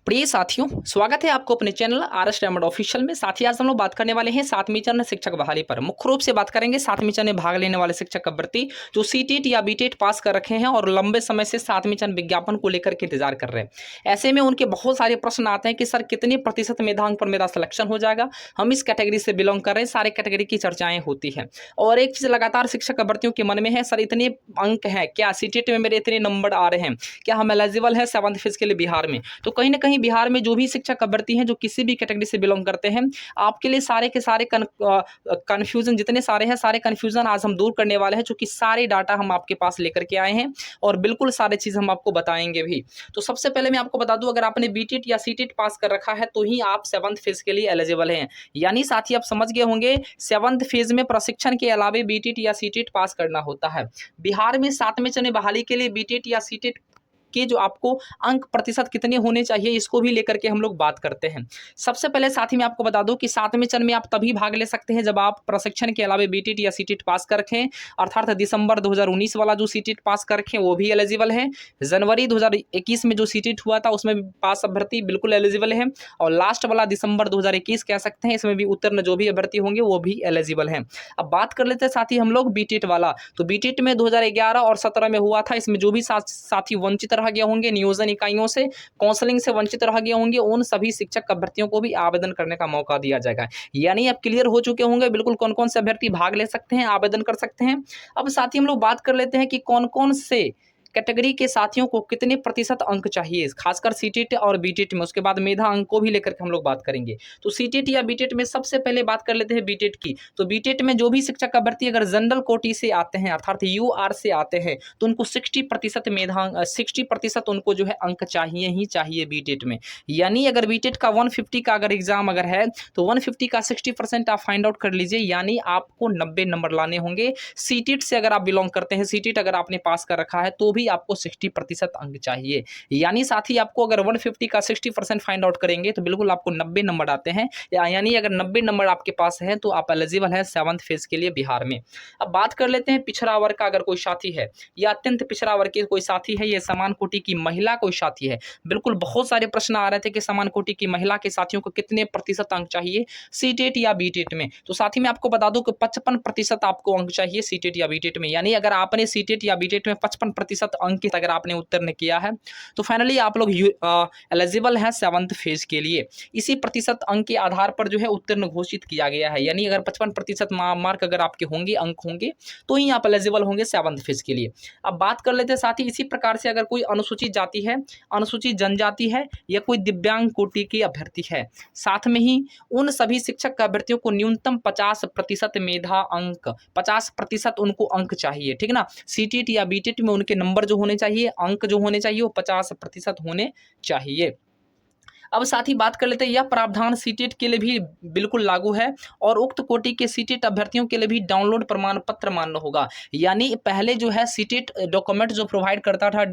प्रिय साथियों, स्वागत है आपको अपने चैनल आर.एस. डायमंड ऑफिशियल में। साथ ही आज हम लोग बात करने वाले हैं 7वीं चरण शिक्षक बहाली पर। मुख्य रूप से बात करेंगे 7वीं चरण में भाग लेने वाले शिक्षक का भर्ती जो सीटेट या बीटेट पास कर रखे हैं और लंबे समय से 7वीं चरण विज्ञापन को लेकर के इंतजार कर रहे हैं। ऐसे में उनके बहुत सारे प्रश्न आते हैं कि सर कितने प्रतिशत मेधांक पर मेरा सिलेक्शन हो जाएगा। हम इस कैटेगरी से बिलोंग कर रहे हैं, सारे कैटेगरी की चर्चाएं होती हैं। और एक चीज लगातार शिक्षक भर्तियों के मन में है, सर इतने अंक हैं क्या, सीटेट में मेरे इतने नंबर आ रहे हैं, क्या हम एलिजिबल है 7th फेज के लिए बिहार में। तो कहीं ना कहीं बिहार में जो भी शिक्षक भर्ती हैं जो किसी भी कैटेगरी से बिलोंग करते हैं, आपके लिए सारे के सारे कन्फ्यूजन जितने सारे हैं, सारे कन्फ्यूजन आज हम दूर करने वाले हैं, चूंकि सारे डाटा हम आपके पास लेकर के आए हैं और बिल्कुल सारे चीज हम आपको बताएंगे भी। तो सबसे पहले मैं आपको बता दूं, अगर आपने बीटेट या सीटेट पास कर रखा है तो ही आप 7th फेज के लिए एलिजिबल हैं। यानी साथी आप समझ गए होंगे 7th फेज में प्रशिक्षण के अलावे बीटेट या सीटेट पास करना होता है। बिहार में 7वें चरण बहाली के लिए बीटेट या सीटेट के जो आपको अंक प्रतिशत कितने होने चाहिए, इसको भी लेकर के हम लोग बात करते हैं। सबसे पहले साथी मैं आपको बता दूं कि 7वें चरण में आप तभी भाग ले सकते हैं जब आप प्रशिक्षण के अलावे बीटेट या सीटेट पास कर रखें, अर्थात दिसंबर 2019 वाला जो सीटेट पास कर रखें वो भी एलिजिबल है। जनवरी 2021 में जो सीटेट हुआ था उसमें भी पास अभ्यर्थी बिल्कुल एलिजिबल है, और लास्ट वाला दिसंबर 2021 कह सकते हैं, इसमें भी उत्तीर्ण जो भी अभ्यर्थी होंगे वो भी एलिजिबल है। अब बात कर लेते हैं साथी हम लोग बीटेट वाला। तो बीटेट में 2011 और 17 में हुआ था, इसमें जो भी साथी वंचित रह गए होंगे, नियोजन इकाइयों से, काउंसलिंग से वंचित रह गए होंगे, उन सभी शिक्षक अभ्यर्थियों को भी आवेदन करने का मौका दिया जाएगा। यानी आप क्लियर हो चुके होंगे बिल्कुल कौन कौन से अभ्यर्थी भाग ले सकते हैं, आवेदन कर सकते हैं। अब साथ ही हम लोग बात कर लेते हैं कि कौन कौन से कैटेगरी के साथियों को कितने प्रतिशत अंक चाहिए, खासकर सीटेट और बीटेट में। उसके बाद मेधा अंक को भी लेकर के हम लोग बात करेंगे। तो सीटेट या बीटेट में सबसे पहले बात कर लेते हैं बीटेट की। तो बीटेट में जो भी शिक्षक अभ्यर्थी अगर जनरल कोटि से आते हैं, अर्थात यूआर से आते हैं, तो उनको 60% मेधा 60% उनको जो है अंक चाहिए ही चाहिए बीटेट में। यानी अगर बीटेट का 150 का अगर एग्जाम अगर है तो 150 का 60% आप फाइंड आउट कर लीजिए, यानी आपको 90 नंबर लाने होंगे। सीटेट से अगर आप बिलोंग करते हैं, सीटेट अगर आपने पास कर रखा है तो भी आपको 60% अंक चाहिए। यानी साथ ही आपको अगर 150 का 60% फाइंड आउट करेंगे तो बिल्कुल आपको 90 नंबर आते हैं। यानी अगर 90 नंबर आपके पास है तो आप एलिजिबल है 7th फेज के लिए बिहार में। अब बात कर लेते हैं पिछड़ा वर्ग का। अगर कोई साथी है या अत्यंत पिछड़ा वर्ग के कोई साथी है, या समान कोटि की महिला कोई साथी है, बिल्कुल बहुत सारे प्रश्न आ रहे थे कि समान कोटि की महिला के साथियों को कितने प्रतिशत अंक चाहिए सीटेट या बीटेट में। तो साथी मैं आपको बता दूं कि 55% आपको अंक चाहिए सीटेट या बीटेट में। यानी अगर आपने सीटेट या बीटेट में 55% अंक अगर आपने उत्तीर्ण किया है तो फाइनली आप लोग एलिजिबल हैं 7th फेज के लिए। इसी प्रतिशत अंक के आधार पर जो है उत्तीर्ण घोषित किया गया है। यानी अगर 55% मार्क अगर आपके होंगे, अंक होंगे, तो ही आप एलिजिबल होंगे 7th फेज के लिए। अब बात कर लेते हैं साथ ही इसी प्रकार से अगर कोई अनुसूचित जाति है, अनुसूचित जनजाति है, या कोई दिव्यांग कोटि की अभ्यर्थी है, साथ में ही उन सभी शिक्षक अभ्यर्थियों को न्यूनतम 50% मेधा अंक, 50% उनको अंक चाहिए, ठीक ना। सीटेट या बीटेट में उनके नंबर जो होने चाहिए, अंक जो होने चाहिए वो 50% होने चाहिए। अब साथ ही बात कर लेते हैं, यह प्रावधान सीटेट के लिए भी बिल्कुल लागू है और उक्त कोटि के सीटेट अभ्यर्थियों के लिए भी डाउनलोड प्रमाण पत्र मान्य होगा। यानी पहले जो है सीटेट डॉक्यूमेंट जो प्रोवाइड करता था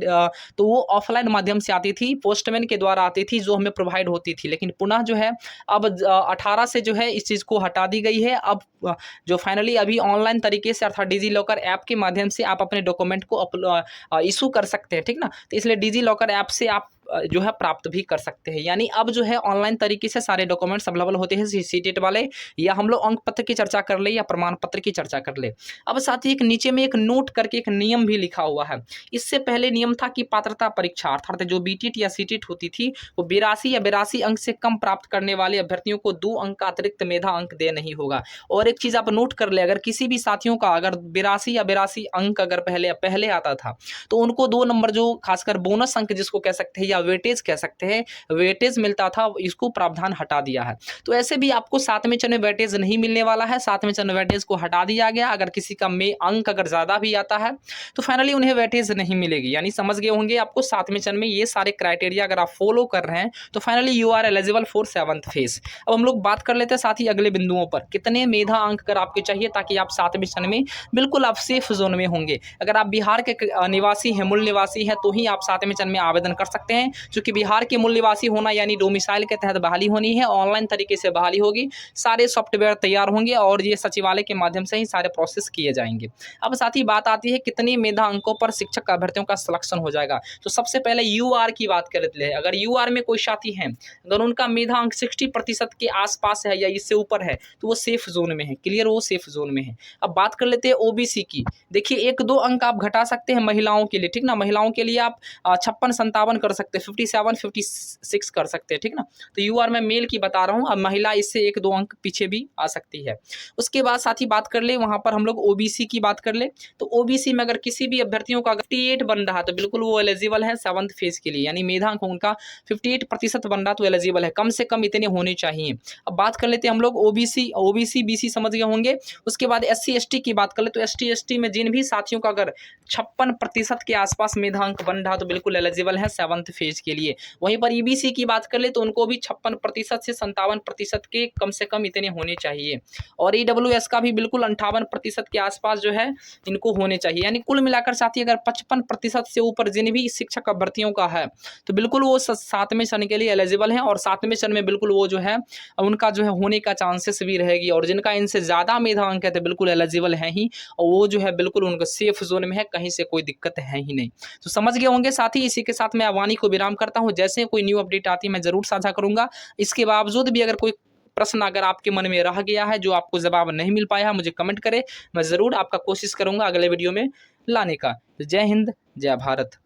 तो वो ऑफलाइन माध्यम से आती थी, पोस्टमैन के द्वारा आती थी, जो हमें प्रोवाइड होती थी। लेकिन पुनः जो है अब 18 से जो है इस चीज़ को हटा दी गई है। अब जो फाइनली अभी ऑनलाइन तरीके से अर्थात डिजी लॉकर ऐप के माध्यम से आप अपने डॉक्यूमेंट को इशू कर सकते हैं, ठीक ना। तो इसलिए डिजी लॉकर ऐप से आप जो है प्राप्त भी कर सकते हैं। यानी अब जो है ऑनलाइन तरीके से सारे डॉक्यूमेंट्स अवेलेबल होते हैं सीटेट वाले, या हम लोग अंक पत्र की चर्चा कर ले या प्रमाण पत्र की चर्चा कर ले। अब साथ ही एक नीचे में एक नोट करके एक नियम भी लिखा हुआ है। इससे पहले नियम था कि पात्रता परीक्षा अर्थात जो बीटेट या सीटेट होती थी वो 82 या 82 अंक से कम प्राप्त करने वाले अभ्यर्थियों को 2 अंक का अतिरिक्त मेधा अंक दे नहीं होगा। और एक चीज आप नोट कर ले, अगर किसी भी साथियों का अगर 82 या 82 अंक अगर पहले आता था तो उनको 2 नंबर जो खासकर बोनस अंक जिसको कह सकते हैं या वेटेज कह सकते हैं, वेटेज मिलता था, इसको प्रावधान हटा दिया है। तो ऐसे भी आपको 7वें चरण में वेटेज नहीं मिलने वाला है। 7वें चरण में वेटेज को हटा दिया गया। अगर किसी का अंक अगर ज्यादा भी आता है तो फाइनली उन्हें वेटेज नहीं मिलेगी। यानी समझ गए होंगे आपको 7वें चरण में ये सारे क्राइटेरिया अगर आप फॉलो कर रहे हैं तो finally you are eligible for 7th phase. अब हम लोग बात कर लेते हैं साथ ही अगले बिंदुओं पर, कितने मेधा अंक अगर आपके चाहिए ताकि आप 7वें चरण में बिल्कुल आप सेफ जोन में होंगे। अगर आप बिहार के निवासी हैं, मूल निवासी हैं, तो ही आप 7वें चरण में आवेदन कर सकते हैं। चूँकि बिहार के मूल निवासी होना यानी डोमिसाइल के तहत बहाली होनी है, ऑनलाइन तरीके से बहाली होगी, सारे सॉफ्टवेयर तैयार होंगे और ये सचिवालय के माध्यम से ही सारे प्रोसेस किए जाएंगे। अब साथ ही बात आती है कितने मेधा अंकों पर शिक्षक अभ्यर्थियों का सिलेक्शन हो जाएगा। तो सबसे पहले यूआर की बात कर लेते हैं। अगर यूआर में कोई साथी हैं, अगर उनका मेधा अंक 60% के आसपास है या इससे ऊपर है तो वो सेफ जोन में है, क्लियर, वो सेफ जोन में है। अब बात कर लेते हैं ओबीसी की। देखिए 1-2 अंक आप घटा सकते हैं महिलाओं के लिए, ठीक ना, महिलाओं के लिए आप 56-57 कर सकते हैं, 57-56 कर सकते हैं, ठीक ना। तो यूआर में मेल की बता रहा हूँ, अब महिला इससे 1-2 अंक पीछे भी आ सकती है। उसके बाद साथ ही बात कर ले वहाँ पर हम लोग ओबीसी की बात कर ले, तो ओबीसी में अगर किसी भी अभ्यर्थियों का 58 बन रहा तो बिल्कुल वो एलिजिबल है 7th फेज के लिए, यानी मेधा अंक उनका 58% बन रहा तो एलिजिबल है, कम से कम इतने होने चाहिए। अब बात कर लेते हैं हम लोग ओबीसी बीसी समझ गए होंगे। उसके बाद SC ST की बात कर ले, तो ST ST में जिन भी साथियों का अगर 56% के आसपास मेधा अंक बन रहा तो बिल्कुल एलिजिबल है 7th फेज के लिए। वहीं पर ईबीसी की बात कर ले तो उनको भी 56% से 57% के कम से कम इतने होने चाहिए, और EWS का भी बिल्कुल 58% के आसपास जो है इनको होने चाहिए। यानी कुल मिलाकर साथी अगर 55% से ऊपर जिन भी शिक्षक अभ्यर्थियों का है तो बिल्कुल वो 7वें चरण के लिए एलिजिबल है, और 7वें चरण में बिल्कुल वो जो है उनका जो है होने का चांसेस भी रहेगी, और जिनका इनसे ज़्यादा मेधा अंक है तो बिल्कुल एलिजिबल है ही, और वो जो है बिल्कुल उनका सेफ जोन में है, कहीं से कोई दिक्कत है ही नहीं। तो समझ गए होंगे साथी। इसी के साथ मैं वाणी को विराम करता हूँ, जैसे कोई न्यू अपडेट आती है मैं ज़रूर साझा करूँगा। इसके बावजूद भी अगर कोई प्रश्न अगर आपके मन में रह गया है जो आपको जवाब नहीं मिल पाया है, मुझे कमेंट करें, मैं ज़रूर आपका कोशिश करूँगा अगले वीडियो में लाने का। तो जय हिंद, जय भारत।